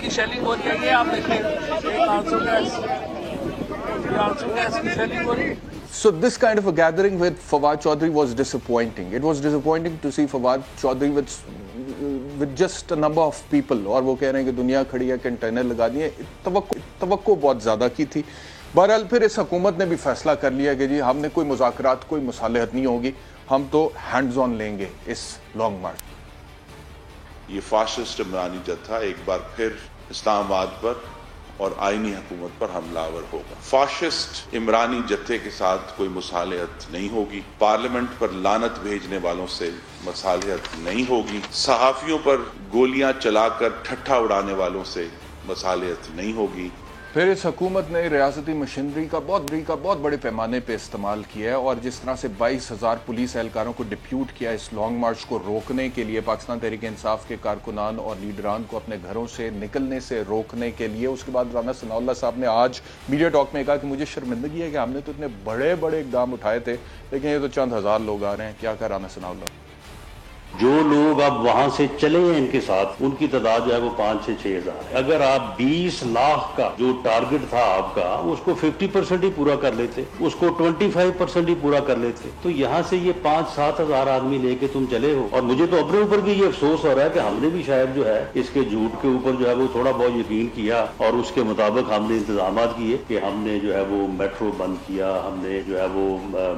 کی شیلنگ ہو رہی ہے. یہ آپ دیکھیں ایک آنسو گیس کی شیلنگ ہو رہی ہے. So this kind of a gathering with Fawad Chaudhry was disappointing. It was disappointing to see Fawad Chaudhry with just a number of people. اور وہ کہہ رہے ہیں کہ دنیا کھڑی ہے کنٹینر لگا دیے. توقع بہت زیادہ کی تھی. بہرحال پھر اس حکومت نے بھی فیصلہ کر لیا کہ جی ہم نے کوئی مذاکرات کوئی مصالحت نہیں ہوگی, ہم تو ہینڈز آن لیں گے اس لانگ مارچ. یہ فاشسٹ عمرانی جتھا ایک بار پھر اسلام آباد پر اور آئینی حکومت پر حملہ آور ہوگا. فاشسٹ عمرانی جتھے کے ساتھ کوئی مصالحت نہیں ہوگی, پارلیمنٹ پر لعنت بھیجنے والوں سے مصالحت نہیں ہوگی, صحافیوں پر گولیاں چلا کر ٹھٹھا اڑانے والوں سے مصالحت نہیں ہوگی. پھر اس حکومت نے ریاستی مشینری کا بہت بڑے پیمانے پہ استعمال کیا ہے, اور جس طرح سے 22,000 پولیس اہلکاروں کو ڈپیوٹ کیا اس لانگ مارچ کو روکنے کے لیے, پاکستان تحریک انصاف کے کارکنان اور لیڈران کو اپنے گھروں سے نکلنے سے روکنے کے لیے. اس کے بعد رانا ثناء اللہ صاحب نے آج میڈیا ٹاک میں کہا کہ مجھے شرمندگی ہے کہ ہم نے تو اتنے بڑے اقدام اٹھائے تھے, لیکن یہ تو چند ہزار لوگ آ رہے ہیں. کیا کہا رانا ثناء اللہ؟ جو لوگ اب وہاں سے چلے ہیں ان کے ساتھ, ان کی تعداد جو ہے وہ 5-6 ہزار ہے. اگر آپ 20 لاکھ کا جو ٹارگٹ تھا آپ کا, اس کو 50% ہی پورا کر لیتے, اس کو 25% ہی پورا کر لیتے, تو یہاں سے یہ 5-7 ہزار آدمی لے کے تم چلے ہو. اور مجھے تو اپنے اوپر بھی یہ افسوس ہو رہا ہے کہ ہم نے بھی شاید جو ہے اس کے جھوٹ کے اوپر جو ہے وہ تھوڑا بہت یقین کیا, اور اس کے مطابق ہم نے انتظامات کیے کہ ہم نے جو ہے وہ میٹرو بند کیا, ہم نے جو ہے وہ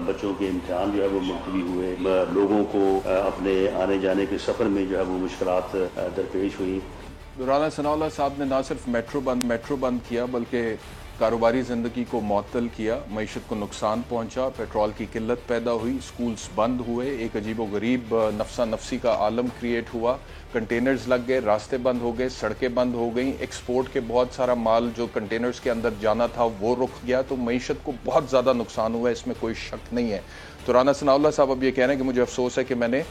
بچوں کے امتحان جو ہے وہ ملتوی ہوئے, لوگوں کو اپنے آنے جانے کے سفر میں جو ہے وہ مشکلات درپیش ہوئی. رانا ثناء اللہ صاحب نے نہ صرف میٹرو بند کیا بلکہ کاروباری زندگی کو معطل کیا, معیشت کو نقصان پہنچا, پیٹرول کی قلت پیدا ہوئی, سکولز بند ہوئے, ایک عجیب و غریب نفسا نفسی کا عالم کریٹ ہوا, کنٹینرز لگ گئے, راستے بند ہو گئے, سڑکیں بند ہو گئیں, ایکسپورٹ کے بہت سارا مال جو کنٹینرز کے اندر جانا تھا وہ رک گیا. تو معیشت کو بہت زیادہ نقصان ہوا ہے, اس میں کوئی شک نہیں ہے. تو رانا ثناء اللہ صاحب اب یہ کہہ رہے ہیں کہ مجھے افسوس ہے کہ میں نے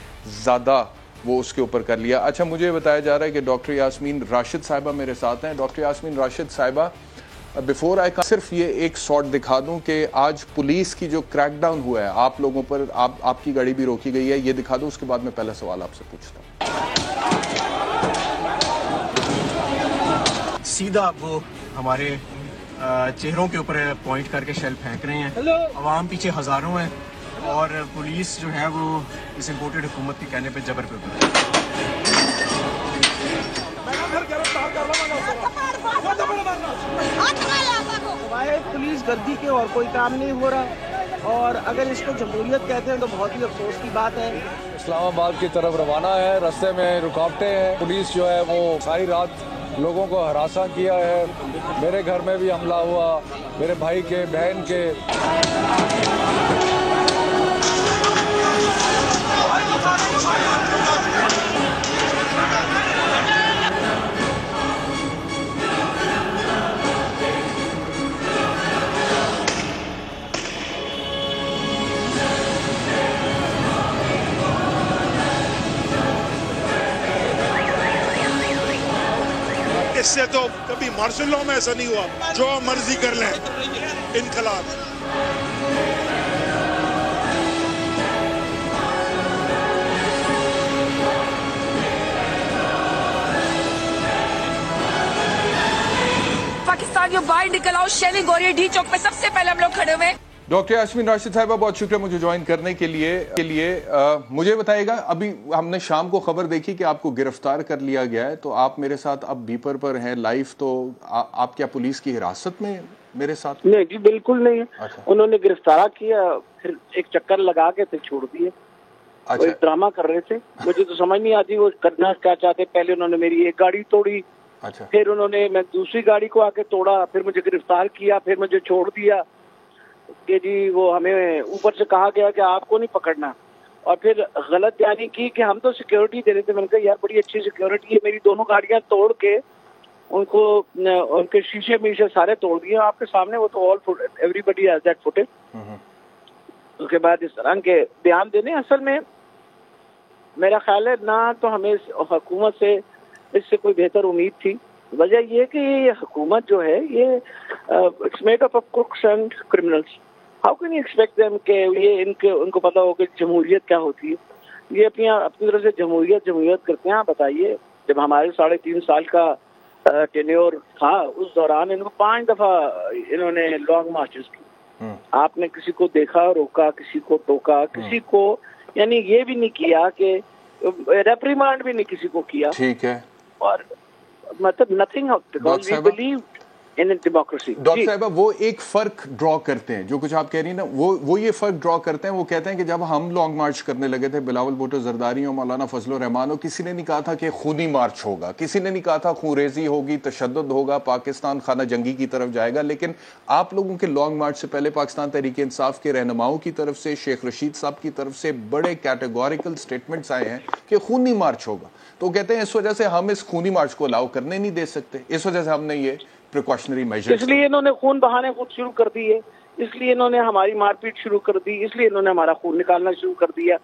زیادہ وہ اس کے اوپر کر لیا. اچھا, مجھے بتایا جا رہا ہے کہ ڈاکٹر یاسمین راشد صاحبہ میرے ساتھ ہیں. ڈاکٹر یاسمین راشد صاحبہ, بیفور آئی صرف یہ ایک شاٹ دکھا دوں کہ آج پولیس کی جو کریک ڈاؤن ہوا ہے آپ لوگوں پر, آپ کی گاڑی بھی روکی گئی ہے, یہ دکھا دوں, اس کے بعد میں پہلا سوال آپ سے پوچھتا ہوں. سیدھا وہ ہمارے چہروں کے اوپر پوائنٹ کر کے شیل پھینک رہے ہیں, عوام پیچھے ہزاروں ہیں, اور پولیس جو ہے وہ اس امپورٹڈ حکومت کے کہنے پہ جبر پہ پولیس گردی کے اور کوئی کام نہیں ہو رہا, اور اگر اس کو جمہوریت کہتے ہیں تو بہت ہی افسوس کی بات ہے. اسلام آباد کی طرف روانہ ہے, راستے میں رکاوٹیں ہیں, پولیس جو ہے وہ ساری رات لوگوں کو ہراساں کیا ہے. میرے گھر میں بھی حملہ ہوا, میرے بھائی کے, بہن کے. اس سے تو کبھی مارشل لاء میں ایسا نہیں ہوا, جو مرضی کر لیں انقلاب. پاکستانیوں باہر نکل آؤ, شیلنگ ہو رہی ہے ڈی چوک پہ, سب سے پہلے ہم لوگ کھڑے ہوئے. ڈاکٹر یاسمین راشد صاحبہ, بہت شکریہ مجھے جوائن کرنے کے لیے. مجھے بتائیے گا, ابھی ہم نے شام کو خبر دیکھی کہ آپ کو گرفتار کر لیا گیا ہے, تو آپ میرے ساتھ اب بیپر پر ہیں لائیو, تو آپ کیا پولیس کی حراست میں میرے ساتھ؟ نہیں جی بالکل نہیں ہے. انہوں نے گرفتار کیا, پھر ایک چکر لگا کے پھر چھوڑ دیے. وہ ایک ڈرامہ کر رہے تھے, مجھے تو سمجھ نہیں آتی وہ کرنا کیا چاہتے. پہلے انہوں نے میری ایک گاڑی توڑی, پھر انہوں نے میں دوسری گاڑی کو آ کے توڑا, پھر مجھے گرفتار کیا, پھر مجھے چھوڑ دیا کہ جی وہ ہمیں اوپر سے کہا گیا کہ آپ کو نہیں پکڑنا, اور پھر غلط بیانی کی کہ ہم تو سیکیورٹی دے رہے تھے. میں نے کہا یار بڑی اچھی سیکیورٹی ہے, میری دونوں گاڑیاں توڑ کے ان کو ان کے شیشے میشے سارے توڑ دیے آپ کے سامنے. وہ تو all everybody has that footage. اس کے بعد اس طرح کے بیان دینے, اصل میں میرا خیال ہے نہ تو ہمیں حکومت سے اس سے کوئی بہتر امید تھی. وجہ یہ کہ یہ حکومت جو ہے یہ it's made up of crooks and criminals. How can you expect them کہ یہ ان کو پتا ہو کہ جمہوریت کیا ہوتی ہے. یہ اپنی طرف سے جمہوریت کرتے ہیں. آپ بتائیے, جب ہمارے 3.5 سال کا ٹینیور تھا اس دوران ان کو 5 دفعہ انہوں نے لانگ مارچز کی. آپ نے کسی کو دیکھا روکا, کسی کو ٹوکا, کسی کو یعنی یہ بھی نہیں کیا کہ ریپریمانڈ بھی نہیں کسی کو کیا. ٹھیک ہے. اور مطلب nothing because we believe in democracy. Doctor صاحبہ وہ ایک فرق ڈرا کرتے ہیں جو کچھ آپ کہہ رہی ہیں نا, وہ یہ فرق ڈرا کرتے ہیں. وہ کہتے ہیں کہ جب ہم لانگ مارچ کرنے لگے تھے, بلاول بھٹو زرداری اور مولانا فضل الرحمان, اور کسی نے نہیں کہا تھا کہ خونی مارچ ہوگا, کسی نے نہیں کہا تھا خون ریزی ہوگی, تشدد ہوگا, پاکستان خانہ جنگی کی طرف جائے گا. لیکن آپ لوگوں کے لانگ مارچ سے پہلے پاکستان تحریک انصاف کے رہنماؤں کی طرف سے, شیخ رشید صاحب کی طرف سے بڑے کیٹیگوریکل سٹیٹمنٹس آئے ہیں کہ خونی مارچ ہوگا. تو کہتے ہیں اس وجہ سے ہم اس خونی مارچ کو الاؤ کرنے نہیں دے سکتے, اس وجہ سے ہم نے یہ پریکاشنری میجر. اس لیے انہوں نے خون بہانے خود شروع کر دیے, اس لیے انہوں نے ہماری مار پیٹ شروع کر دی, اس لیے انہوں نے ہمارا خون نکالنا شروع کر دیا.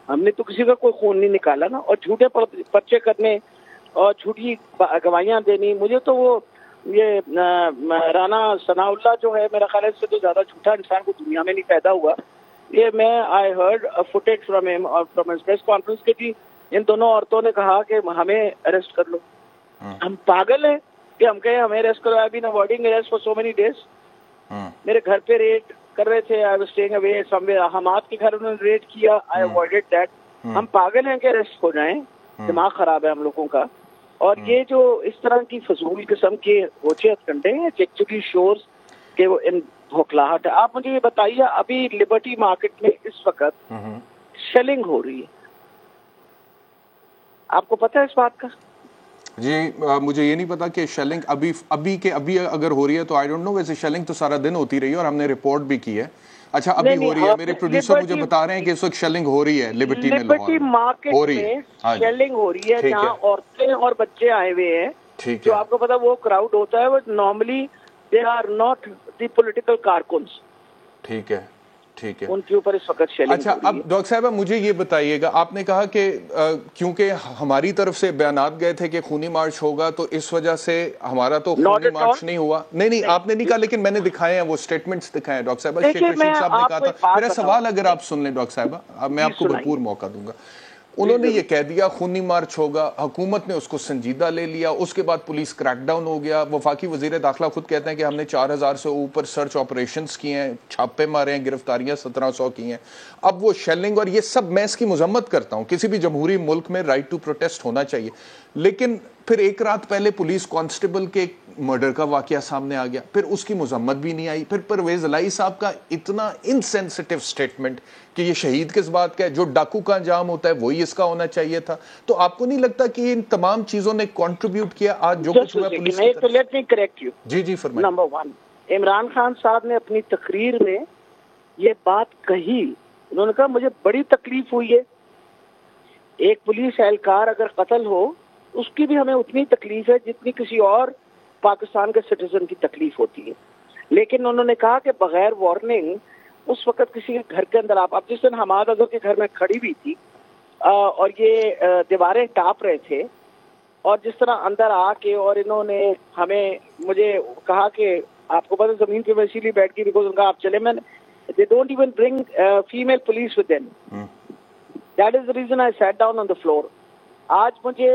ہم نے تو کسی کا کوئی خون نہیں نکالا نا. اور جھوٹے پرچے کرنے اور جھوٹی گواہیاں دینی, مجھے تو وہ یہ رانا ثناء اللہ جو ہے میرا خیال ہے اس سے تو زیادہ جھوٹا انسان کو دنیا میں نہیں پیدا ہوا. یہ میں آئی ہرڈ فوٹیج فرام ہم اور فرام ہز پریس کانفرنس کے جی ان دونوں عورتوں نے کہا کہ ہمیں اریسٹ کر لو. ہم پاگل ہیں کہ ہم کہیں ہمیں اریسٹ کرو. I been avoiding arrest for so many days. میرے گھر پہ ریڈ کر رہے تھے, I was staying away somewhere. Hammad کے گھر انہوں نے ریڈ کیا, آئی اوائڈڈ دیٹ. ہم پاگل ہیں کہ اریسٹ ہو جائیں, دماغ خراب ہے ہم لوگوں کا. اور یہ جو اس طرح کی فضول قسم کے ہوچے ہتھکنڈے ہیں ایکچولی شورز کہ وہ ان بھوکلاہٹ ہے. آپ مجھے یہ بتائیے, ابھی لبرٹی مارکیٹ میں اس وقت شیلنگ ہو رہی ہے, آپ کو پتہ ہے اس بات کا؟ جی مجھے یہ نہیں پتا کہ شیلنگ ابھی اگر ہو رہی ہے تو آئی ڈونٹ نو. ویسے شیلنگ تو سارا دن ہوتی رہی ہے اور ہم نے رپورٹ بھی کی ہے. اچھا ابھی ہو رہی ہے, میرے پروڈیوسر مجھے بتا رہے ہیں کہ اس وقت شیلنگ ہو رہی ہے لبرٹی میں. لبرٹی مارکیٹ میں شیلنگ ہو رہی ہے جہاں عورتیں اور بچے آئے ہوئے ہیں. جو آپ کو پتا وہ کراؤڈ ہوتا ہے, وہ normally they are not the political کارکنس. ٹھیک ہے, ٹھیک ہے, ان کے اوپر اس وقت شیلنگ. اچھا اب ڈاکٹر صاحبہ مجھے یہ بتائیے گا, آپ نے کہا کہ کیونکہ ہماری طرف سے بیانات گئے تھے کہ خونی مارچ ہوگا تو اس وجہ سے ہمارا تو خونی مارچ نہیں ہوا. نہیں آپ نے نہیں کہا, لیکن میں نے دکھائے ہیں وہ سٹیٹمنٹس دکھائے ہیں ڈاکٹر صاحبہ. شیخ رشید صاحب نے کہا تھا, میرا سوال اگر آپ سن لیں ڈاکٹر صاحبہ, اب میں آپ کو بھرپور موقع دوں گا. انہوں نے یہ کہہ دیا خونی مارچ ہوگا, حکومت نے اس کو سنجیدہ لے لیا, اس کے بعد پولیس کریک ڈاؤن ہو گیا. وفاقی وزیر داخلہ خود کہتے ہیں کہ ہم نے 4000 سے اوپر سرچ آپریشنز کیے ہیں, چھاپے مارے ہیں, گرفتاریاں 1700 کی ہیں. اب وہ شیلنگ اور یہ سب میں اس کی مذمت کرتا ہوں, کسی بھی جمہوری ملک میں رائٹ ٹو پروٹیسٹ ہونا چاہیے. لیکن پھر ایک رات پہلے پولیس کانسٹیبل کے مرڈر کا واقعہ سامنے آ گیا, پھر اس کی مذمت بھی نہیں آئی. پھر پرویز الہی صاحب کا اتنا انسینسٹیو سٹیٹمنٹ کہ یہ شہید کس بات کا ہے, جو ڈاکو کا انجام ہوتا ہے وہی اس کا ہونا چاہیے تھا. تو آپ کو نہیں لگتا کہ ان تمام چیزوں نے کنٹریبیوٹ کیا آج جو کچھ ہوا پولیس کی طرف؟ Let me correct you. جی فرمائیں. نمبر 1, عمران خان صاحب نے اپنی تقریر میں یہ بات کہی, انہوں نے کہا مجھے بڑی تکلیف ہوئی ہے, ایک پولیس اہلکار اگر قتل ہو اس کی بھی ہمیں اتنی تکلیف ہے جتنی کسی اور پاکستان کے سٹیزن کی تکلیف ہوتی ہے. لیکن انہوں نے کہا کہ بغیر وارننگ اس وقت کسی کے گھر کے اندر آپ جس دن حماد اظہر کے گھر میں کھڑی ہوئی تھی اور یہ دیواریں ٹاپ رہے تھے, اور جس طرح اندر آ کے اور انہوں نے مجھے کہا کہ آپ کو پتا زمین پہ میں اسی لیے بیٹھ گئی بیکاز ان کا آپ چلے, میں they don't even bring female police with them. That is the reason I sat down on the floor. آج مجھے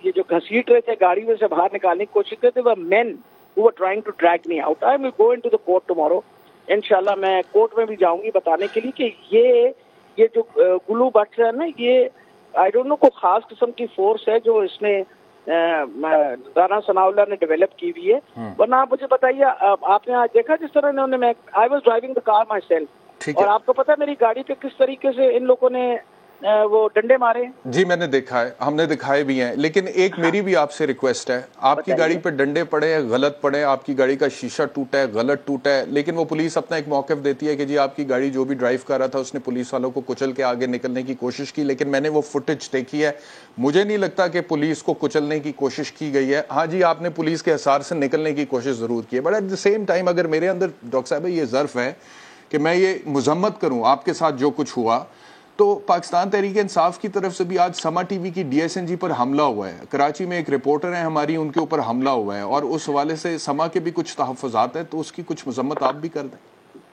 یہ جو گھسیٹ رہے تھے گاڑی میں سے باہر نکالنے کی کوشش کرتے وہ men who were trying to drag me out. I will go into the court tomorrow. انشاءاللہ میں کورٹ میں بھی جاؤں گی بتانے کے لیے کہ یہ جو گلو بٹس ہے نا, یہ آئی ڈونٹ نو کوئی خاص قسم کی فورس ہے جو اس نے رانا ثناء اللہ نے ڈیولپ کی ہوئی ہے. ورنہ آپ مجھے بتائیے, آپ نے آج دیکھا جس طرح انہوں نے, I was driving the car my self, اور آپ کو پتا میری گاڑی پہ کس طریقے سے ان لوگوں نے وہ ڈنڈے مارے. جی میں نے دیکھا ہے, ہم نے دکھائے بھی ہیں. لیکن ایک میری بھی آپ سے ریکویسٹ ہے, آپ کی گاڑی پہ ڈنڈے پڑے ہیں غلط پڑے, آپ کی گاڑی کا شیشہ ٹوٹا ہے غلط ٹوٹا ہے, لیکن وہ پولیس اپنا ایک موقف دیتی ہے کہ جی آپ کی گاڑی جو بھی ڈرائیو کر رہا تھا اس نے پولیس والوں کو کچل کے آگے نکلنے کی کوشش کی. لیکن میں نے وہ فوٹیج دیکھی ہے, مجھے نہیں لگتا کہ پولیس کو کچلنے کی کوشش کی گئی ہے. ہاں جی آپ نے پولیس کے حصار سے نکلنے کی کوشش ضرور کی ہے, but at the same time اگر میرے اندر ڈاکٹر صاحب یہ ظرف ہے کہ میں یہ مذمت کروں آپ کے ساتھ جو کچھ ہوا, تو پاکستان تحریک انصاف کی طرف سے بھی آج سما ٹی وی کی DSNG پر حملہ ہوا ہے. کراچی میں ایک رپورٹر ہیں ہماری, ان کے اوپر حملہ ہوا ہے, اور اس حوالے سے سما کے بھی کچھ تحفظات ہیں, تو اس کی کچھ مذمت آپ بھی کر دیں.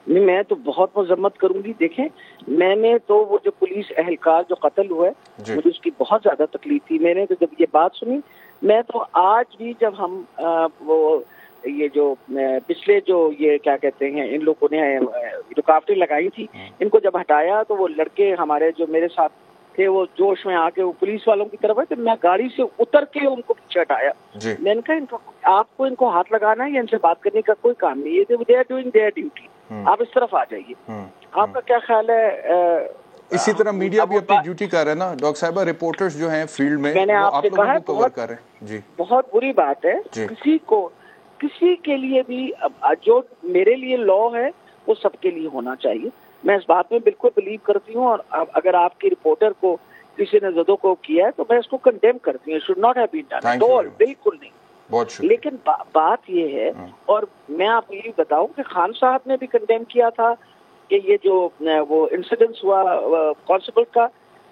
نہیں میں تو بہت مذمت کروں گی. دیکھیں میں نے تو وہ جو پولیس اہلکار جو قتل ہوا ہے مجھے اس کی بہت زیادہ تکلیف تھی. میں نے تو جب یہ بات سنی میں تو آج بھی جب ہم وہ یہ جو پچھلے جو یہ کیا کہتے ہیں ان لوگوں نے رکاوٹیں لگائی تھی ان کو جب ہٹایا تو وہ لڑکے ہمارے جو میرے ساتھ تھے وہ جوش میں آ کے وہ پولیس والوں کی طرف ہے تو میں گاڑی سے اتر کے ان کو پیچھے ہٹایا. میں نے کہا آپ کو ان کو ہاتھ لگانا ہے یا ان سے بات کرنے کا کوئی کام نہیں ہے. They are doing their duty. آپ اس طرف آ جائیے. آپ کا کیا خیال ہے؟ اسی طرح میڈیا بھی اپنی ڈیوٹی کر رہے ہیں نا ڈاکٹر صاحبہ. رپورٹرز جو ہیں فیلڈ میں نے آپ سے کہا بہت بری بات ہے. کسی کے لیے بھی جو میرے لیے لا ہے وہ سب کے لیے ہونا چاہیے. میں اس بات میں بالکل بلیو کرتی ہوں. اور اگر آپ کی رپورٹر کو کسی نے زدوں کو کیا ہے تو میں اس کو کنڈیم کرتی ہوں. Should not have been done at all. بالکل نہیں. لیکن بات یہ ہے اور میں آپ کو یہ بتاؤں کہ خان صاحب نے بھی کنڈیم کیا تھا کہ یہ جو وہ انسیڈنس ہوا کانسٹیبل کا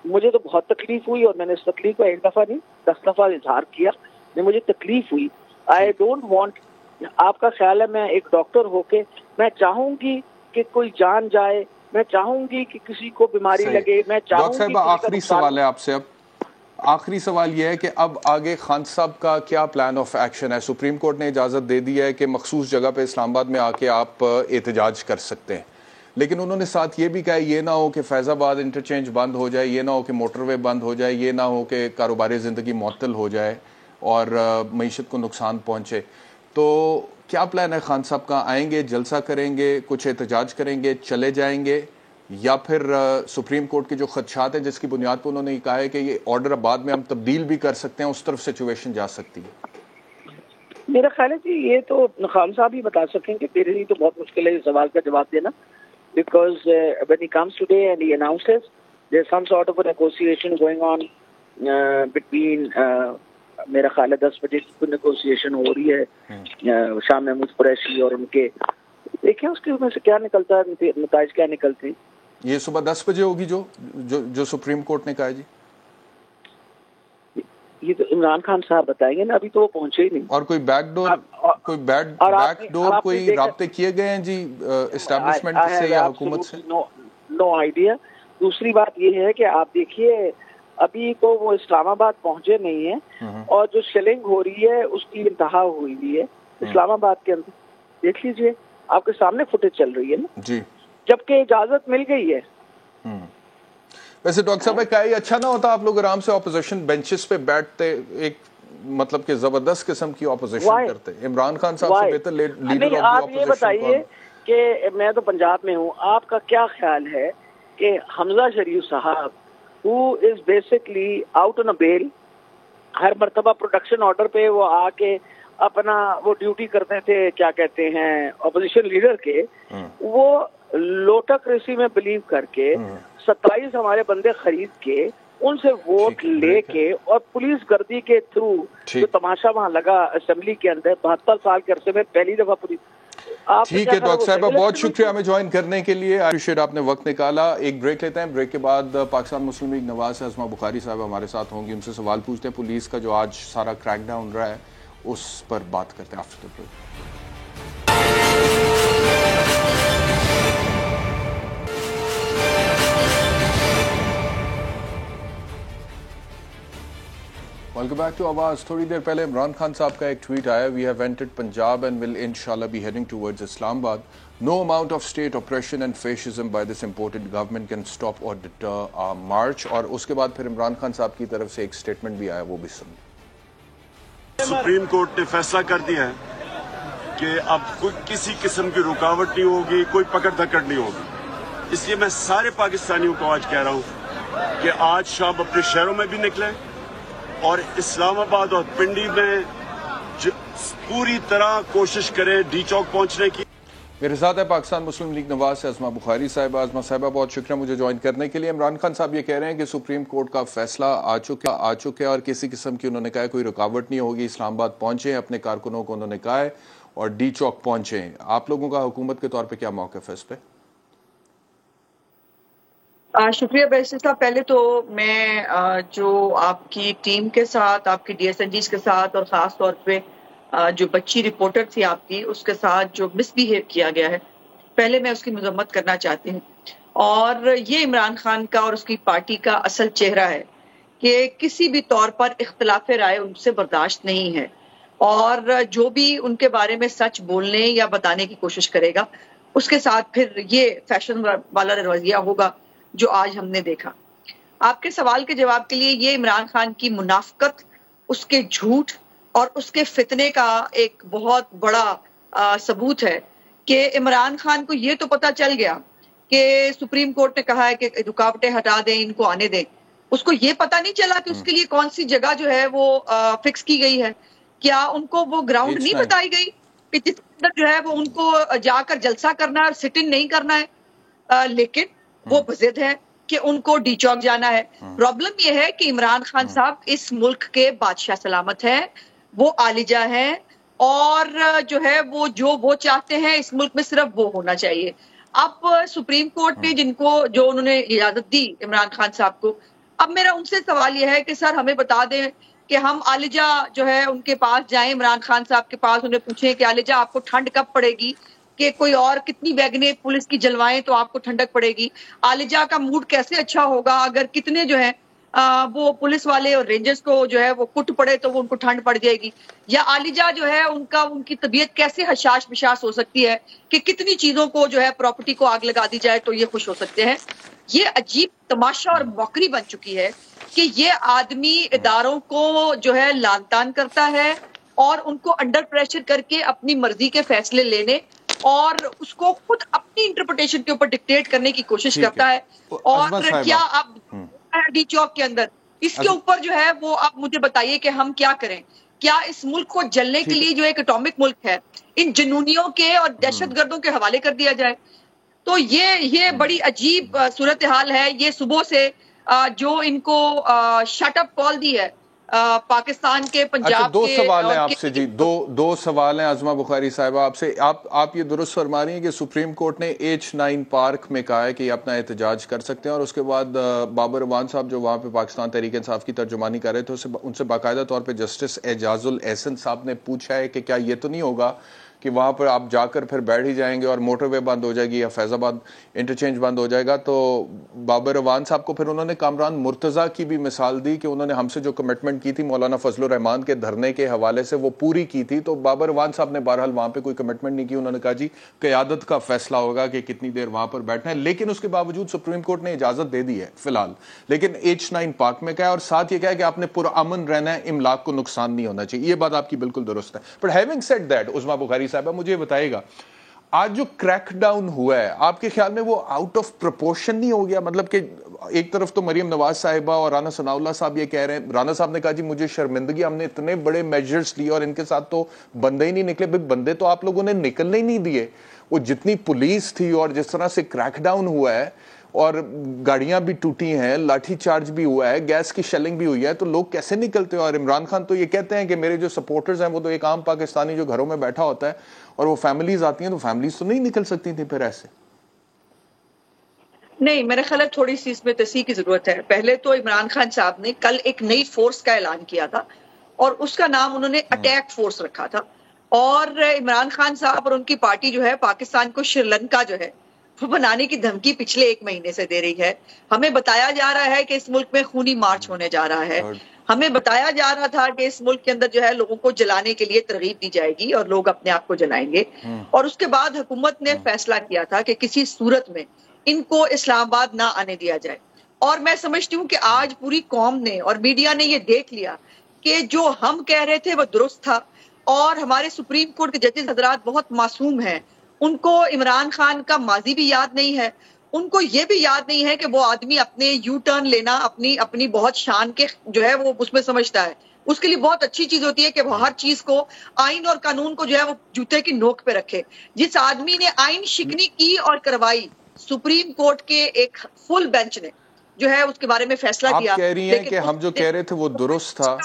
مجھے تو بہت تکلیف ہوئی اور میں نے اس تکلیف کو ایک دفعہ نہیں 10 دفعہ اظہار کیا. مجھے تکلیف ہوئی. I don't want. آپ کا خیال ہے میں ایک ڈاکٹر ہو کے میں چاہوں گی کہ کوئی جان جائے. میں چاہوں گی کہ کسی کو بیماری لگے. میں چاہوں گی. ڈاکٹر صاحب آخری سوال ہے آپ سے. اب آخری سوال یہ ہے کہ اب آگے خان صاحب کا کیا پلان آف ایکشن ہے؟ سپریم کورٹ نے اجازت دے دی ہے کہ مخصوص جگہ پہ اسلام آباد میں آ کے آپ احتجاج کر سکتے ہیں لیکن انہوں نے ساتھ یہ بھی کہا یہ نہ ہو کہ فیض آباد انٹرچینج بند ہو جائے, یہ نہ ہو کہ موٹر وے بند ہو جائے, یہ نہ ہو کہ کاروباری زندگی معطل ہو جائے اور معیشت کو نقصان پہنچے. تو کیا پلان ہے خان صاحب کا؟ آئیں گے, جلسہ کریں گے, کچھ احتجاج کریں گے, چلے جائیں گے, یا پھر سپریم کورٹ کے جو خدشات ہیں جس کی بنیاد پہ انہوں نے کہا ہے کہ یہ آرڈر بعد میں ہم تبدیل بھی کر سکتے ہیں, اس طرف سچویشن جا سکتی ہے؟ میرا خیال ہے جی یہ تو خان صاحب ہی بتا سکیں گے. میرے لیے تو بہت مشکل ہے اس سوال کا جواب دینا. Because when he comes today and he announces there's some sort of a negotiation going on between میرا خیال ہے 10 بجے کی نیگوسیشن ہو رہی ہے شاہ محمود قریشی اور ان کے. دیکھیں اس کے میں سے کیا نکلتا ہے, نتائج کیا نکلتے ہیں. یہ صبح 10 بجے ہوگی جو سپریم کورٹ نے کہا ہے جی. یہ تو عمران خان صاحب بتائیں گے نا, ابھی تو وہ پہنچے ہی نہیں. اور کوئی بیک ڈور کوئی رابطے کیے گئے ہیں جی اسٹیبلشمنٹ سے یا حکومت سے؟ No idea. دوسری بات یہ ہے کہ آپ دیکھیے ابھی تو وہ اسلام آباد پہنچے نہیں ہیں اور جو شیلنگ ہو رہی ہے اس کی انتہا ہوئی بھی ہے اسلام آباد کے اندر. دیکھ لیجئے آپ کے سامنے فوٹیج چل رہی ہے نا جی, جبکہ اجازت مل گئی ہے. ویسے ڈاکٹر صاحب کیا یہ اچھا نہ ہوتا آپ لوگ آرام سے اپوزیشن بینچز پہ بیٹھتے, ایک مطلب کہ زبردست قسم کی اپوزیشن کرتے؟ عمران خان صاحب سے بہتر لیڈر. آپ یہ بتائیے کہ میں تو پنجاب میں ہوں, آپ کا کیا خیال ہے کہ حمزہ شریف صاحب who is basically out on a bail, ہر مرتبہ پروڈکشن آرڈر پہ وہ آ کے اپنا وہ ڈیوٹی کرتے تھے کیا کہتے ہیں اپوزیشن لیڈر کے, وہ لوٹک ریسی میں بلیو کر کے 27 ہمارے بندے خرید کے ان سے ووٹ لے کے اور پولیس گردی کے تھرو جو تماشا وہاں لگا اسمبلی کے اندر 72 سال کے عرصے میں پہلی دفعہ پولیس. ٹھیک ہے ڈاکٹر صاحبہ, بہت شکریہ ہمیں جوائن کرنے کے لیے. اپریشیٹ آپ نے وقت نکالا. ایک بریک لیتے ہیں, بریک کے بعد پاکستان مسلم لیگ نواز سے اسما بخاری صاحب ہمارے ساتھ ہوں گی, ان سے سوال پوچھتے ہیں پولیس کا جو آج سارا کریک ڈاؤن رہا ہے اس پر بات کرتے ہیں after the break. Welcome back to Awaaz. تھوڑی دیر پہلے عمران خان صاحب کا ایک ٹویٹ آیا, we have entered Punjab and will انشاءاللہ be heading towards Islamabad. No amount of state oppression and fascism by this imported government can stop or deter our march. اور اس کے بعد پھر عمران خان صاحب کی طرف سے ایک سٹیٹمنٹ بھی آیا, وہ بھی سن. سپریم کورٹ نے فیصلہ کر دیا ہے کہ اب کوئی کسی قسم کی رکاوٹ نہیں ہوگی, کوئی پکڑ دھکڑ نہیں ہوگی. اس لیے میں سارے پاکستانیوں کو آج کہہ رہا ہوں کہ آج شام اپنے شہروں میں بھی نکلیں اور اسلام آباد اور پنڈی میں پوری طرح کوشش کریں ڈی چوک پہنچنے کی. میرے ساتھ ہے پاکستان مسلم لیگ نواز سے اسما بخاری صاحبہ. اسما صاحبہ بہت شکریہ مجھے جوائن کرنے کے لیے. عمران خان صاحب یہ کہہ رہے ہیں کہ سپریم کورٹ کا فیصلہ آ چکا اور کسی قسم کی انہوں نے کہا کوئی رکاوٹ نہیں ہوگی. اسلام آباد پہنچے, اپنے کارکنوں کو انہوں نے کہا ہے اور ڈی چوک پہنچے. آپ لوگوں کا حکومت کے طور پہ کیا موقف ہے اس پہ؟ شکریہ بیشر صاحب. پہلے تو میں جو آپ کی ٹیم کے ساتھ, آپ کی DSNGs کے ساتھ اور خاص طور پہ جو بچی رپورٹر تھی آپ کی, اس کے ساتھ جو مس بیہیو کیا گیا ہے, پہلے میں اس کی مذمت کرنا چاہتی ہوں. اور یہ عمران خان کا اور اس کی پارٹی کا اصل چہرہ ہے کہ کسی بھی طور پر اختلاف رائے ان سے برداشت نہیں ہے، اور جو بھی ان کے بارے میں سچ بولنے یا بتانے کی کوشش کرے گا اس کے ساتھ پھر یہ فیشن والا رویہ ہوگا جو آج ہم نے دیکھا۔ آپ کے سوال کے جواب کے لیے یہ عمران خان کی منافقت، اس کے جھوٹ اور اس کے فتنے کا ایک بہت بڑا ثبوت ہے کہ عمران خان کو یہ تو پتہ چل گیا کہ سپریم کورٹ نے کہا ہے کہ رکاوٹیں ہٹا دیں، ان کو آنے دیں۔ اس کو یہ پتہ نہیں چلا کہ اس کے لیے کون سی جگہ جو ہے وہ فکس کی گئی ہے؟ کیا ان کو وہ گراؤنڈ نہیں بتائی گئی کہ جس اندر جو ہے وہ ان کو جا کر جلسہ کرنا ہے اور سٹ ان نہیں کرنا ہے؟ لیکن وہ بضد ہے کہ ان کو ڈی چوک جانا ہے۔ پرابلم یہ ہے کہ عمران خان صاحب اس ملک کے بادشاہ سلامت ہیں، وہ عالجہ ہیں، اور جو ہے وہ چاہتے ہیں اس ملک میں صرف وہ ہونا چاہیے۔ اب سپریم کورٹ نے جو انہوں نے اجازت دی عمران خان صاحب کو، اب میرا ان سے سوال یہ ہے کہ سر ہمیں بتا دیں کہ ہم عالجہ جو ہے ان کے پاس جائیں، عمران خان صاحب کے پاس، انہیں پوچھیں کہ عالجہ آپ کو ٹھنڈ کب پڑے گی، کہ کوئی اور کتنی ویگنیں پولیس کی جلوائیں تو آپ کو ٹھنڈک پڑے گی، عالجہ کا موڈ کیسے اچھا ہوگا اگر کتنے جو ہیں وہ پولیس والے اور رینجرز کو جو ہے وہ کٹ پڑے تو وہ ان کو ٹھنڈ پڑ جائے گی، یا عالجہ جو ہے ان کی طبیعت کیسے حشاش بشاش ہو سکتی ہے کہ کتنی چیزوں کو جو ہے پراپرٹی کو آگ لگا دی جائے تو یہ خوش ہو سکتے ہیں۔ یہ عجیب تماشا اور موکری بن چکی ہے کہ یہ آدمی اداروں کو جو ہے لان تان کرتا ہے اور ان کو انڈر پریشر کر کے اپنی مرضی کے فیصلے لینے اور اس کو خود اپنی انٹرپریٹیشن کے اوپر ڈکٹیٹ کرنے کی کوشش کرتا ہے۔ اور کیا اب ڈی چوک کے اندر اس کے اوپر جو ہے وہ آپ مجھے بتائیے کہ ہم کیا کریں؟ کیا اس ملک کو جلنے کے لیے جو ایک اٹامک ملک ہے ان جنونیوں کے اور دہشت گردوں کے حوالے کر دیا جائے؟ تو یہ بڑی عجیب صورتحال ہے۔ یہ صبح سے جو ان کو شٹ اپ کال دی ہے پاکستان کے پنجاب دو سوال ہیں آپ سے جی، دو سوال ہیں عظمہ بخاری صاحبہ آپ سے۔ آپ یہ درست فرما رہی ہیں کہ سپریم کورٹ نے H9 پارک میں کہا ہے کہ یہ اپنا احتجاج کر سکتے ہیں، اور اس کے بعد بابر اعوان صاحب جو وہاں پہ پاکستان تحریک انصاف کی ترجمانی کر رہے تھے ان سے باقاعدہ طور پہ جسٹس اعجاز الاحسن صاحب نے پوچھا ہے کہ کیا یہ تو نہیں ہوگا کہ وہاں پر آپ جا کر پھر بیٹھ ہی جائیں گے اور موٹر وے بند ہو جائے گی یا فیض آباد انٹرچینج بند ہو جائے گا؟ تو بابر اعوان صاحب کو پھر انہوں نے کامران مرتضیٰ کی بھی مثال دی کہ انہوں نے ہم سے جو کمٹمنٹ کی تھی مولانا فضل الرحمان کے دھرنے کے حوالے سے وہ پوری کی تھی، تو بابر اعوان صاحب نے بہرحال وہاں پہ کوئی کمٹمنٹ نہیں کی، انہوں نے کہا جی قیادت کا فیصلہ ہوگا کہ کتنی دیر وہاں پر بیٹھنا ہے، لیکن اس کے باوجود سپریم کورٹ نے اجازت دے دی ہے فی الحال، لیکن H9 پارک میں کہا ہے اور ساتھ یہ کہا ہے کہ آپ نے پرامن رہنا ہے، املاک کو نقصان نہیں ہونا چاہیے۔ یہ بات آپ کی بالکل درست ہے، بٹ ہیونگ سیڈ دیٹ عظمہ بخاری صاحبہ مجھے بتائیے گا آج جو کریک ڈاؤن ہوا ہے آپ کے خیال میں وہ آؤٹ آف پروپورشن نہیں ہو گیا؟ مطلب کہ ایک طرف تو مریم نواز صاحبہ اور رانا ثناء اللہ صاحب یہ کہہ رہے ہیں، رانا صاحب نے کہا جی مجھے شرمندگی، ہم نے اتنے بڑے میجرز لیے اور ان کے ساتھ تو بندے ہی نہیں نکلے۔ بھئی بندے تو آپ لوگوں نے نکلنے ہی نہیں دیے، وہ جتنی پولیس تھی اور جس طرح سے کریک ڈاؤن ہوا ہے اور گاڑیاں بھی ٹوٹی ہیں، لاٹھی چارج بھی ہوا ہے، گیس کی شیلنگ بھی ہوئی ہے، تو لوگ کیسے نکلتے ہیں؟ اور عمران خان تو یہ کہتے ہیں کہ میرے جو سپورٹرز ہیں وہ تو ایک عام پاکستانی جو گھروں میں بیٹھا ہوتا ہے اور وہ فیملیز آتی ہیں، تو فیملیز تو نہیں نکل سکتی تھیں پھر ایسے؟ نہیں، میرے خیال ہے تھوڑی سی اس میں تصحیح کی ضرورت ہے۔ پہلے تو عمران خان صاحب نے کل ایک نئی فورس کا اعلان کیا تھا اور اس کا نام انہوں نے اٹیک فورس رکھا تھا، اور عمران خان صاحب اور ان کی پارٹی جو ہے پاکستان کو شری لنکا جو ہے وہ بنانے کی دھمکی پچھلے 1 مہینے سے دے رہی ہے۔ ہمیں بتایا جا رہا ہے کہ اس ملک میں خونی مارچ ہونے جا رہا ہے، ہمیں بتایا جا رہا تھا کہ اس ملک کے اندر جو ہے لوگوں کو جلانے کے لیے ترغیب دی جائے گی اور لوگ اپنے آپ کو جلائیں گے، اور اس کے بعد حکومت نے فیصلہ کیا تھا کہ کسی صورت میں ان کو اسلام آباد نہ آنے دیا جائے۔ اور میں سمجھتی ہوں کہ آج پوری قوم نے اور میڈیا نے یہ دیکھ لیا کہ جو ہم کہہ رہے تھے وہ درست تھا، اور ہمارے سپریم کورٹ کے ججز حضرات بہت معصوم ہیں، ان کو عمران خان کا ماضی بھی یاد نہیں ہے، ان کو یہ بھی یاد نہیں ہے کہ وہ آدمی اپنے یو ٹرن لینا اپنی بہت شان کے جو ہے وہ اس میں سمجھتا ہے۔ اس کے لیے بہت اچھی چیز ہوتی ہے کہ وہ ہر چیز کو، آئین اور قانون کو جو ہے وہ جوتے کی نوک پہ رکھے۔ جس آدمی نے آئین شکنی کی اور کروائی، سپریم کورٹ کے ایک فل بینچ نے جو ہے اس کے بارے میں فیصلہ کیا۔ آپ کہہ رہی ہیں کہ ہم جو کہہ رہے تھے وہ درست تھا،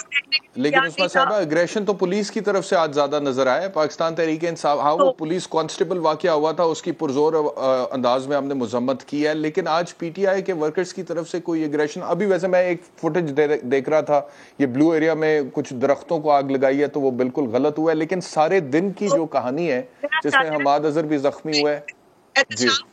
لیکن عثمہ صاحبہ اگریشن تو پولیس کی طرف سے آج زیادہ نظر آیا ہے۔ پاکستان تحریک انصاف، ہاں وہ پولیس کانسٹیبل واقعہ ہوا تھا، اس کی پرزور انداز میں ہم نے مذمت کی ہے، لیکن آج پی ٹی آئی کے ورکرز کی طرف سے کوئی اگریشن، ابھی ویسے میں ایک فوٹیج دیکھ رہا تھا، یہ بلو ایریا میں کچھ درختوں کو آگ لگائی ہے تو وہ بالکل غلط ہوا ہے، لیکن سارے دن کی جو کہانی ہے جس میں حماد اظہر بھی زخمی ہوا ہے،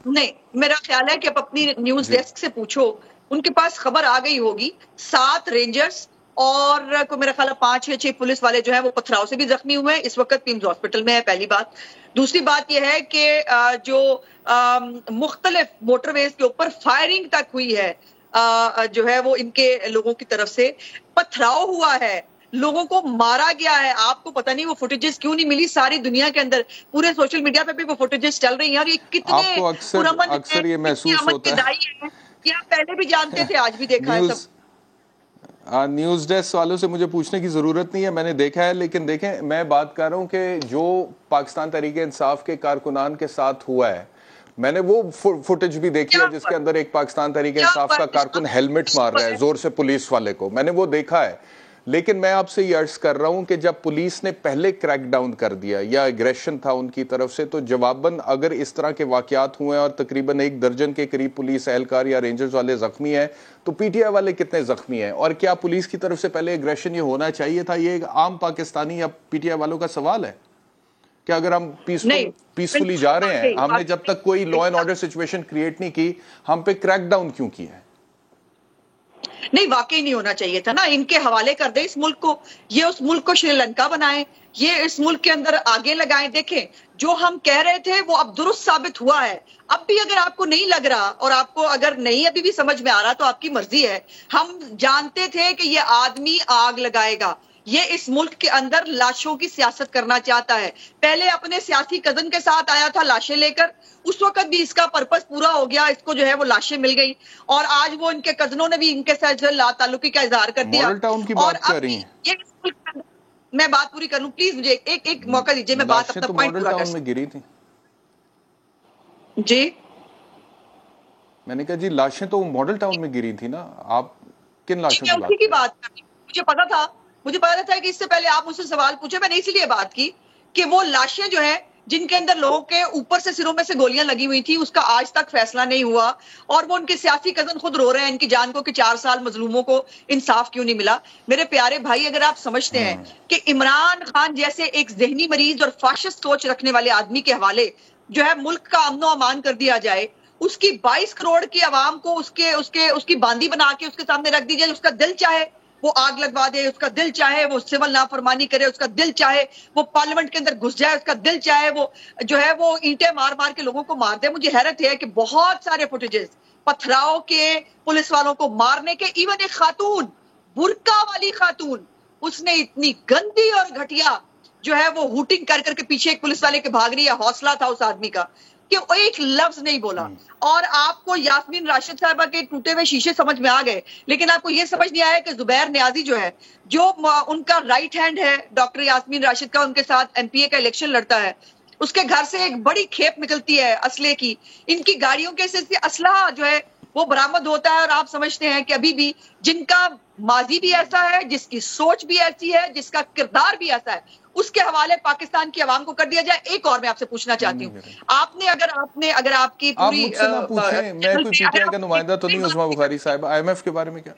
نہیں، میرا خیال ہے کہ آپ اپنی نیوز ڈیسک سے پوچھو، ان کے پاس خبر آ گئی ہوگی 7 رینجرز اور کو میرا خیال ہے 5 یا 6 پولیس والے جو ہیں وہ پتھراؤ سے بھی زخمی ہوئے ہیں، اس وقت پیمز ہاسپٹل میں ہے، پہلی بات۔ دوسری بات یہ ہے کہ جو مختلف موٹر ویز کے اوپر فائرنگ تک ہوئی ہے جو ہے وہ ان کے لوگوں کی طرف سے، پتھراؤ ہوا ہے، لوگوں کو مارا گیا ہے۔ آپ کو پتہ نہیں وہ فوٹیجز کیوں نہیں ملی، ساری دنیا کے اندر پورے سوشل میڈیا پہ بھی وہ فوٹیجز چل رہی ہیں، اور یہ کتنے آپ کو اکثر یہ محسوس ہوتا ہے، یہ آپ پہلے بھی جانتے تھے، آج بھی دیکھا ہے سب۔ نیوز ڈیسک والوں سے مجھے پوچھنے کی ضرورت نہیں ہے، میں نے دیکھا ہے، لیکن دیکھیں میں بات کر رہا ہوں کہ جو پاکستان تحریک انصاف کے کارکنان کے ساتھ ہوا ہے، میں نے وہ فوٹیج بھی دیکھی ہے جس کے اندر ایک پاکستان تحریک انصاف کا کارکن ہیلمٹ مار رہا ہے زور سے پولیس والے کو، میں نے وہ دیکھا ہے۔ لیکن میں آپ سے یہ عرض کر رہا ہوں کہ جب پولیس نے پہلے کریک ڈاؤن کر دیا یا ایگریشن تھا ان کی طرف سے، تو جواباً اگر اس طرح کے واقعات ہوئے اور تقریباً 1 درجن کے قریب پولیس اہلکار یا رینجرز والے زخمی ہیں، تو پی ٹی آئی والے کتنے زخمی ہیں؟ اور کیا پولیس کی طرف سے پہلے ایگریشن یہ ہونا چاہیے تھا؟ یہ ایک عام پاکستانی یا پی ٹی آئی والوں کا سوال ہے کہ اگر ہم پیسفلی جا رہے ہیں، ہم نے جب تک کوئی law and order situation create نہیں کی، ہم پہ کریک ڈاؤن کیوں کیا ہے؟ نہیں، واقعی نہیں ہونا چاہیے تھا نا، ان کے حوالے کر دیں اس ملک کو، یہ اس ملک کو شری لنکا بنائیں، یہ اس ملک کے اندر آگے لگائیں۔ دیکھیں جو ہم کہہ رہے تھے وہ اب درست ثابت ہوا ہے۔ اب بھی اگر آپ کو نہیں لگ رہا اور آپ کو اگر نہیں ابھی بھی سمجھ میں آ رہا تو آپ کی مرضی ہے۔ ہم جانتے تھے کہ یہ آدمی آگ لگائے گا، یہ اس ملک کے اندر لاشوں کی سیاست کرنا چاہتا ہے۔ پہلے اپنے سیاسی کزن کے ساتھ آیا تھا لاشیں لے کر، اس وقت بھی اس کا پرپس پورا ہو گیا، اس کو جو ہے وہ لاشیں مل گئی، اور آج وہ ان کے کزنوں نے بھی ان کے ساتھ لا تعلقی کا اظہار کر دیا۔ ماڈل ٹاؤن کی بات کر رہی ہیں، میں بات پوری کر لوں پلیز، مجھے ایک موقع دیجیے، میں بات اپنا پوائنٹ پورا کر سکوں۔ میں گری تھی جی میں نے کہا جی لاشیں تو ماڈل ٹاؤن میں گری تھی نا، آپ کن لاشوں کی بات کر رہی؟ مجھے پتا تھا کہ اس سے پہلے آپ مجھ سے سوال پوچھے، میں نے اسی لیے بات کی کہ وہ لاشیں جو ہیں جن کے اندر لوگوں کے اوپر سے سروں میں سے گولیاں لگی ہوئی تھی، اس کا آج تک فیصلہ نہیں ہوا، اور وہ ان کے سیاسی کزن خود رو رہے ہیں ان کی جان کو کہ 4 سال مظلوموں کو انصاف کیوں نہیں ملا۔ میرے پیارے بھائی، اگر آپ سمجھتے ہیں کہ عمران خان جیسے ایک ذہنی مریض اور فاشسٹ سوچ رکھنے والے آدمی کے حوالے جو ہے ملک کا امن و امان کر دیا جائے، اس کی 22 کروڑ کی عوام کو اس کی باندی بنا کے اس کے سامنے رکھ دی جائے، اس کا دل چاہے وہ آگ لگوا دے، اس کا دل چاہے وہ سول نافرمانی کرے، اس کا دل چاہے وہ پارلیمنٹ کے اندر گھس جائے، اس کا دل چاہے وہ جو ہے وہ اینٹیں مار مار کے لوگوں کو مار دے۔ مجھے حیرت ہے کہ بہت سارے فوٹیجز پتھراؤ کے، پولیس والوں کو مارنے کے، ایون ایک خاتون، برقع والی خاتون، اس نے اتنی گندی اور گھٹیا جو ہے وہ ہوٹنگ کر کر کے پیچھے ایک پولیس والے کے بھاگ رہی ہے، حوصلہ تھا اس آدمی کا کہ ایک لفظ نہیں بولا۔ اور آپ کو یاسمین راشد صاحبہ کے ٹوٹے ہوئے شیشے سمجھ میں آ گئے، لیکن آپ کو یہ سمجھ نہیں آیا کہ زبیر نیازی جو ہے، جو ان کا رائٹ ہینڈ ہے ڈاکٹر یاسمین راشد کا، ان کے ساتھ ایم پی اے کا الیکشن لڑتا ہے، اس کے گھر سے ایک بڑی کھیپ نکلتی ہے اسلحے کی، ان کی گاڑیوں کے سے اسلحہ جو ہے وہ برآمد ہوتا ہے، اور آپ سمجھتے ہیں کہ ابھی بھی جن کا ماضی بھی ایسا ہے، جس کی سوچ بھی ایسی ہے، جس کا کردار بھی ایسا ہے، اس کے حوالے پاکستان کی عوام کو کر دیا جائے۔ ایک اور میں آپ سے پوچھنا چاہتی ہوں، اگر آپ کی پوری، آپ مجھ سے نہ پوچھیں، میں کوئی پی ٹی آئی کا نمائندہ تو نہیں، عظمیٰ بخاری صاحب، آئی ایم ایف کے بارے میں کیا؟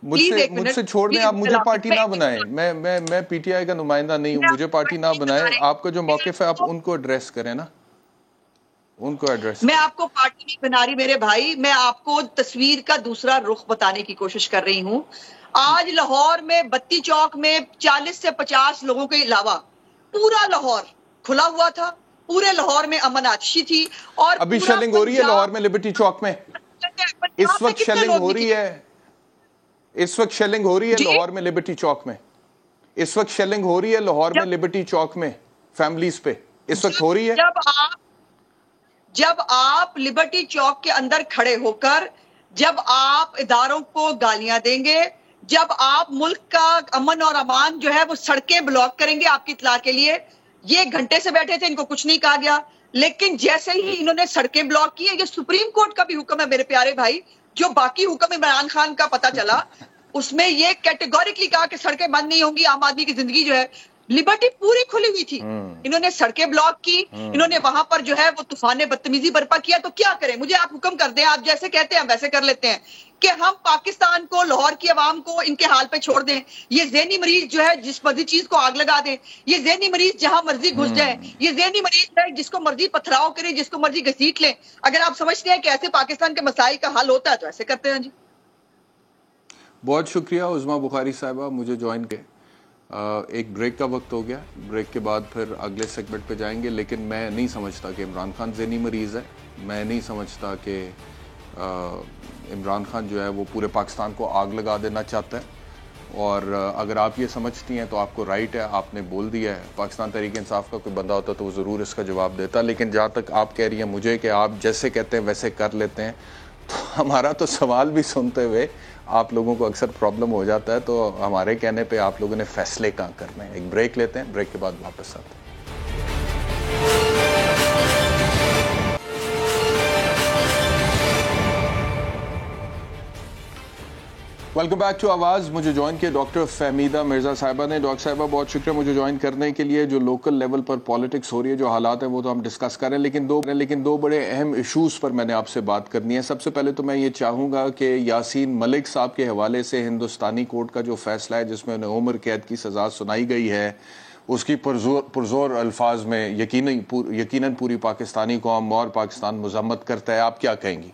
مجھ سے چھوڑ دیں، آپ مجھے پارٹی نہ بنائیں، میں پی ٹی آئی کا نمائندہ نہیں ہوں، مجھے پارٹی نہ بنائیں، آپ کا جو موقف ہے آپ ان کو ایڈریس کریں نا، ان کو ایڈریس۔ میں آپ کو پارٹی نہیں بنا رہی میرے بھائی، میں آپ کو تصویر کا دوسرا رخ بتانے کی کوشش کر رہی ہوں۔ آج لاہور میں بتی چوک میں 40 سے 50 لوگوں کے علاوہ پورا لاہور کھلا ہوا تھا، پورے لاہور میں امن آتشی تھی، اور ابھی شیلنگ ہو رہی ہے لاہور میں لبرٹی چوک میں، اس وقت شیلنگ ہو رہی ہے، اس وقت شیلنگ ہو رہی ہے لاہور میں لبرٹی چوک میں، اس وقت شیلنگ ہو رہی ہے لاہور میں لبرٹی چوک میں فیملیز پہ اس وقت ہو رہی ہے۔ جب آپ لبرٹی چوک کے اندر کھڑے ہو کر جب آپ اداروں کو گالیاں دیں گے، جب آپ ملک کا امن اور امان جو ہے وہ سڑکیں بلاک کریں گے، آپ کی اطلاع کے لیے یہ گھنٹے سے بیٹھے تھے، ان کو کچھ نہیں کہا گیا، لیکن جیسے ہی انہوں نے سڑکیں بلاک کی، یہ سپریم کورٹ کا بھی حکم ہے میرے پیارے بھائی، جو باقی حکم عمران خان کا پتہ چلا اس میں یہ کیٹیگوریکلی کہا کہ سڑکیں بند نہیں ہوں گی، عام آدمی کی زندگی جو ہے، لبرٹی پوری کھلی ہوئی تھی، انہوں نے سڑکیں بلاک کی، انہوں نے وہاں پر جو ہے وہ طوفان بدتمیزی برپا کیا، تو کیا کریں؟ مجھے آپ حکم کر دیں، آپ جیسے کہتے ہیں ویسے کر لیتے ہیں کہ ہم پاکستان کو، لاہور کی عوام کو ان کے حال پہ چھوڑ دیں؟ یہ ذہنی مریض جو ہے جس مرضی چیز کو آگ لگا دیں، یہ ذہنی مریض جہاں مرضی گھس جائے، یہ ذہنی مریض ہے جس کو مرضی پتھراؤ کرے، جس کو مرضی گھسیٹ لیں. اگر آپ سمجھتے ہیں کہ ایسے پاکستان کے مسائل کا حل ہوتا ہے تو ایسے کرتے ہیں. جی بہت شکریہ عظمیٰ بخاری صاحبہ مجھے جوائن کے. ایک بریک کا وقت ہو گیا، بریک کے بعد پھر اگلے سیگمنٹ پہ جائیں گے. لیکن میں نہیں سمجھتا کہ عمران خان ذہنی مریض ہے. میں نہیں سمجھتا کہ عمران خان جو ہے وہ پورے پاکستان کو آگ لگا دینا چاہتا ہے. اور اگر آپ یہ سمجھتی ہیں تو آپ کو رائٹ ہے، آپ نے بول دیا ہے. پاکستان تحریک انصاف کا کوئی بندہ ہوتا تو وہ ضرور اس کا جواب دیتا. لیکن جہاں تک آپ کہہ رہی ہیں مجھے کہ آپ جیسے کہتے ہیں ویسے کر لیتے ہیں، تو ہمارا تو سوال بھی سنتے ہوئے آپ لوگوں کو اکثر پرابلم ہو جاتا ہے. تو ہمارے کہنے پہ آپ لوگوں نے فیصلے کہاں کرنے ہیں. ایک بریک لیتے ہیں، بریک کے بعد واپس آتے ہیں. ویلکم بیک ٹو آواز. مجھے جوائن کیا ڈاکٹر فہمیدہ مرزا صاحبہ نے. ڈاکٹر صاحبہ بہت شکریہ مجھے جوائن کرنے کے لیے. جو لوکل لیول پر پالیٹکس ہو رہی ہے، جو حالات ہیں وہ تو ہم ڈسکس کر رہے ہیں، لیکن دو بڑے اہم ایشوز پر میں نے آپ سے بات کرنی ہے. سب سے پہلے تو میں یہ چاہوں گا کہ یاسین ملک صاحب کے حوالے سے ہندوستانی کورٹ کا جو فیصلہ ہے جس میں انہیں عمر قید کی سزا سنائی گئی ہے، اس کی پرزور الفاظ میں یقیناً پوری پاکستانی قوم اور پاکستان مذمت کرتا ہے. آپ کیا کہیں گی؟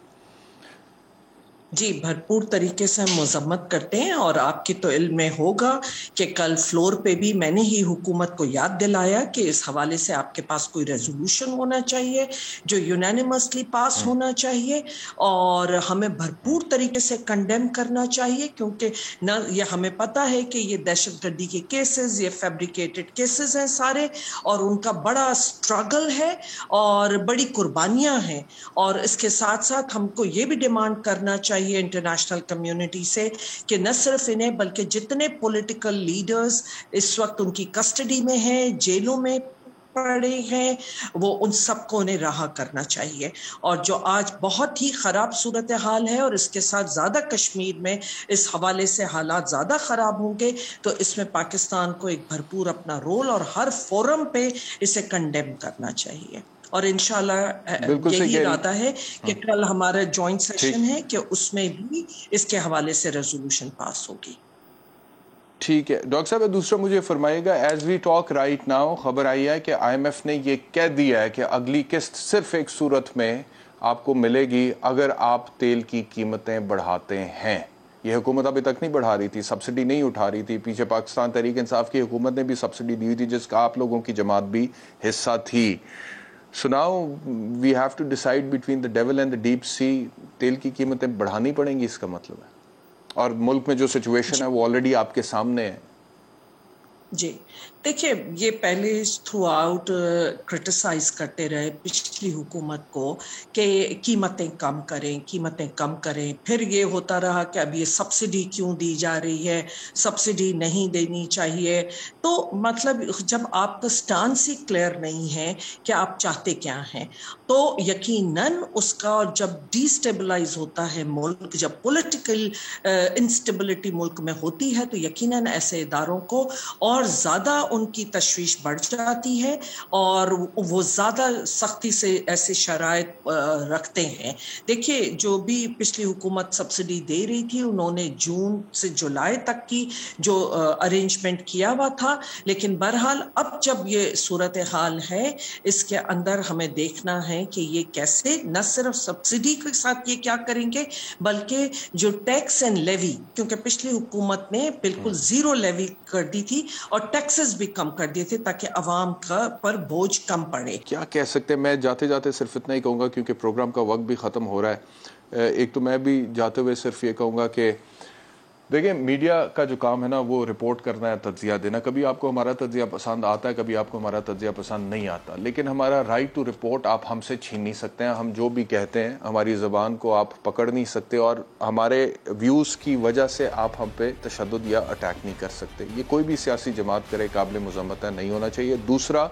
جی بھرپور طریقے سے ہم مذمت کرتے ہیں، اور آپ کی تو علم میں ہوگا کہ کل فلور پہ بھی میں نے ہی حکومت کو یاد دلایا کہ اس حوالے سے آپ کے پاس کوئی ریزولوشن ہونا چاہیے جو یونینیمسلی پاس ہونا چاہیے، اور ہمیں بھرپور طریقے سے کنڈیم کرنا چاہیے، کیونکہ نہ یہ ہمیں پتہ ہے کہ یہ دہشت گردی کے کیسز، یہ فیبریکیٹڈ کیسز ہیں سارے، اور ان کا بڑا سٹرگل ہے اور بڑی قربانیاں ہیں. اور اس کے ساتھ ساتھ ہم کو یہ بھی ڈیمانڈ کرنا چاہیے انٹرنیشنل کمیونٹی سے کہ نہ صرف انہیں بلکہ جتنے پولیٹیکل لیڈرز اس وقت ان کی کسٹڈی میں ہیں، جیلوں میں پڑے ہیں، وہ ان سب کو انہیں رہا کرنا چاہیے. اور جو آج بہت ہی خراب صورتحال ہے، اور اس کے ساتھ زیادہ کشمیر میں اس حوالے سے حالات زیادہ خراب ہوں گے، تو اس میں پاکستان کو ایک بھرپور اپنا رول اور ہر فورم پہ اسے کنڈیم کرنا چاہیے. اور انشاءاللہ یہی ارادہ ہے کہ کل ہمارا جوائنٹ سیشن ہے کہ اس میں بھی اس کے حوالے سے ریزولوشن پاس ہوگی. ٹھیک ہے ڈاکٹر صاحب. دوسرا مجھے فرمائیے گا، as we talk right now خبر آئی ہے کہ آئی ایم ایف نے یہ کہہ دیا ہے کہ اگلی قسط صرف ایک صورت میں آپ کو ملے گی اگر آپ تیل کی قیمتیں بڑھاتے ہیں. یہ حکومت ابھی تک نہیں بڑھا رہی تھی، سبسڈی نہیں اٹھا رہی تھی. پیچھے پاکستان تحریک انصاف کی حکومت نے بھی سبسڈی دی ہوئی تھی جس کا آپ لوگوں کی جماعت بھی حصہ تھی. So now we have to decide between the devil and the deep sea. تیل کی قیمتیں بڑھانی پڑیں گی، اس کا مطلب ہے. اور ملک میں جو سچویشن ہے وہ آلریڈی آپ کے سامنے ہے. جی دیکھیے، یہ پہلے تھرو آؤٹ کرٹیسائز کرتے رہے پچھلی حکومت کو کہ قیمتیں کم کریں. پھر یہ ہوتا رہا کہ اب یہ سبسڈی کیوں دی جا رہی ہے، سبسڈی نہیں دینی چاہیے. تو مطلب جب آپ کا سٹانس ہی کلیئر نہیں ہے کہ آپ چاہتے کیا ہیں، تو یقیناً اس کا جب ڈی اسٹیبلائز ہوتا ہے ملک، جب پولیٹیکل انسٹیبلٹی ملک میں ہوتی ہے، تو یقیناً ایسے اداروں کو اور زیادہ ان کی تشویش بڑھ جاتی ہے اور وہ زیادہ سختی سے ایسے شرائط رکھتے ہیں. دیکھیے، جو بھی پچھلی حکومت سبسڈی دے رہی تھی انہوں نے جون سے جولائی تک کی جو ارینجمنٹ کیا ہوا تھا، لیکن بہرحال اب جب یہ صورتحال ہے اس کے اندر ہمیں دیکھنا ہے کہ یہ کیسے نہ صرف سبسڈی کے ساتھ یہ کیا کریں گے، بلکہ جو ٹیکس اینڈ لیوی، کیونکہ پچھلی حکومت نے بالکل زیرو لیوی کر دی تھی اور ٹیکسز بھی کم کر دیے تھے تاکہ عوام کا پر بوجھ کم پڑے. کیا کہہ سکتے ہیں؟ میں جاتے جاتے صرف اتنا ہی کہوں گا کیونکہ پروگرام کا وقت بھی ختم ہو رہا ہے. ایک تو میں بھی جاتے ہوئے صرف یہ کہوں گا کہ دیکھیں، میڈیا کا جو کام ہے نا وہ رپورٹ کرنا ہے، تجزیہ دینا. کبھی آپ کو ہمارا تجزیہ پسند آتا ہے، کبھی آپ کو ہمارا تجزیہ پسند نہیں آتا، لیکن ہمارا رائٹ ٹو رپورٹ آپ ہم سے چھین نہیں سکتے ہیں. ہم جو بھی کہتے ہیں ہماری زبان کو آپ پکڑ نہیں سکتے، اور ہمارے ویوز کی وجہ سے آپ ہم پہ تشدد یا اٹیک نہیں کر سکتے. یہ کوئی بھی سیاسی جماعت کرے قابل مذمت ہے، نہیں ہونا چاہیے. دوسرا،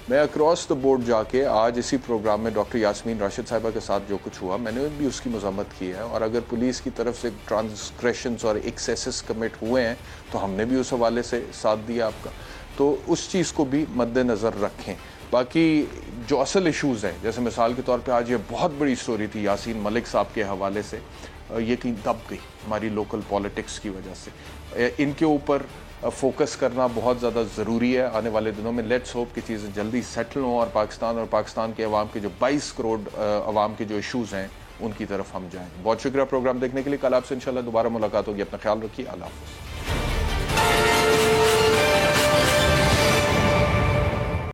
میں اکراس دا بورڈ جا کے آج اسی پروگرام میں ڈاکٹر یاسمین راشد صاحبہ کے ساتھ جو کچھ ہوا میں نے بھی اس کی مذمت کی ہے، اور اگر پولیس کی طرف سے ٹرانسگریشنز اور ایکسیسز کمٹ ہوئے ہیں تو ہم نے بھی اس حوالے سے ساتھ دیا آپ کا. تو اس چیز کو بھی مد نظر رکھیں. باقی جو اصل ایشوز ہیں، جیسے مثال کے طور پہ آج یہ بہت بڑی سٹوری تھی یاسین ملک صاحب کے حوالے سے، یہ کہیں دب گئی ہماری لوکل پالیٹکس کی وجہ سے. ان کے اوپر فوکس کرنا بہت زیادہ ضروری ہے آنے والے دنوں میں. لیٹس ہوپ کہ چیزیں جلدی سیٹل ہوں اور پاکستان کے عوام کے جو 22 کروڑ عوام کے جو ایشوز ہیں ان کی طرف ہم جائیں. بہت شکریہ پروگرام دیکھنے کے لیے. کل آپ سے انشاءاللہ دوبارہ ملاقات ہوگی. اپنا خیال رکھیے. اللہ حافظ.